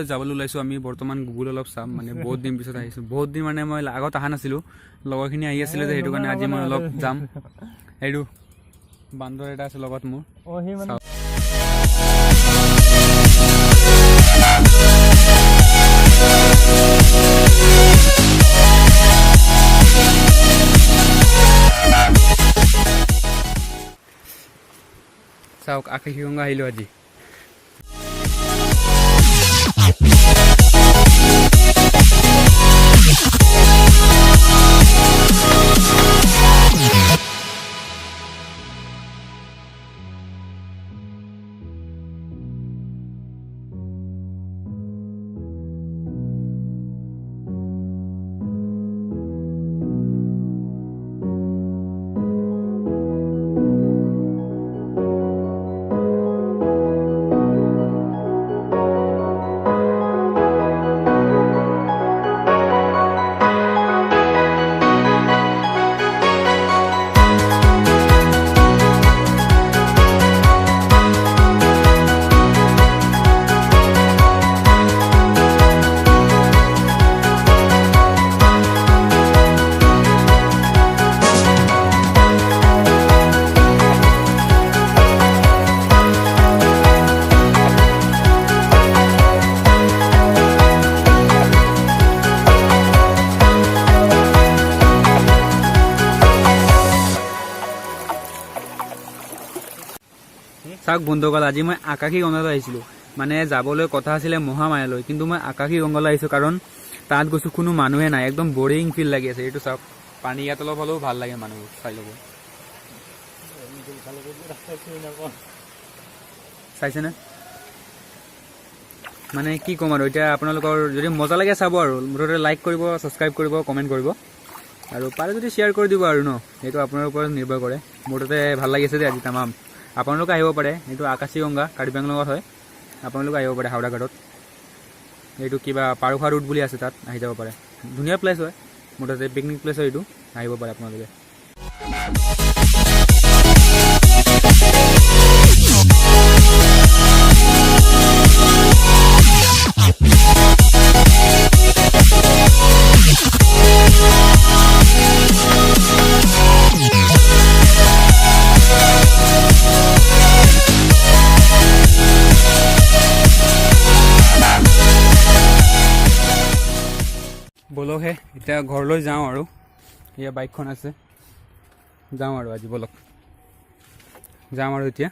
যাবলৈ ওলাইছোঁ আমি বৰ্তমান গুগল অলপ চাম মানে বহুত দিন পিছত আহিছোঁ বহুত দিন মানে মই আগত অহা নাছিলোঁ লগৰখিনি আহি আছিলে যে সেইটো কাৰণে আজি মই অলপ যাম এইটো বান্দৰ এটা আছে লগত মোৰ চাওক আকাশীগংগা আহিলোঁ আজি চাওক বন্ধুসকল আজি মই আকাশীগংগালৈ আহিছিলোঁ মানে যাবলৈ কথা আছিলে মহামায়ালৈ কিন্তু মই আকাশীগংগালৈ আহিছোঁ কাৰণ তাত গৈছোঁ কোনো মানুহে নাই একদম বৰিং ফিল লাগি আছে এইটো চাওক পানী ইয়াত অলপ হ'লেও ভাল লাগে মানুহবোৰ চাই ল'ব চাইছেনে মানে কি ক'ম আৰু এতিয়া আপোনালোকৰ যদি মজা লাগে চাব আৰু মুঠতে লাইক কৰিব ছাবস্ক্ৰাইব কৰিব কমেণ্ট কৰিব আৰু পাৰে যদি শ্বেয়াৰ কৰি দিব আৰু ন সেইটো আপোনাৰ ওপৰত নিৰ্ভৰ কৰে মুঠতে ভাল লাগিছে যে আজি তামাম আপোনালোকে আহিব পাৰে এইটো আকাশীগংগা কাৰ্বি আংলঙত হয় আপোনালোকে আহিব পাৰে হাওৰা ঘাটত এইটো কিবা পাৰুখা ৰোড বুলি আছে তাত আহি যাব পাৰে ধুনীয়া প্লেচ হয় মুঠতে পিকনিক প্লেচ হয় এইটো আহিব পাৰে আপোনালোকে বলকহে এতিয়া ঘৰলৈ যাওঁ আৰু এয়া বাইকখন আছে যাওঁ আৰু আজি বলক যাম আৰু এতিয়া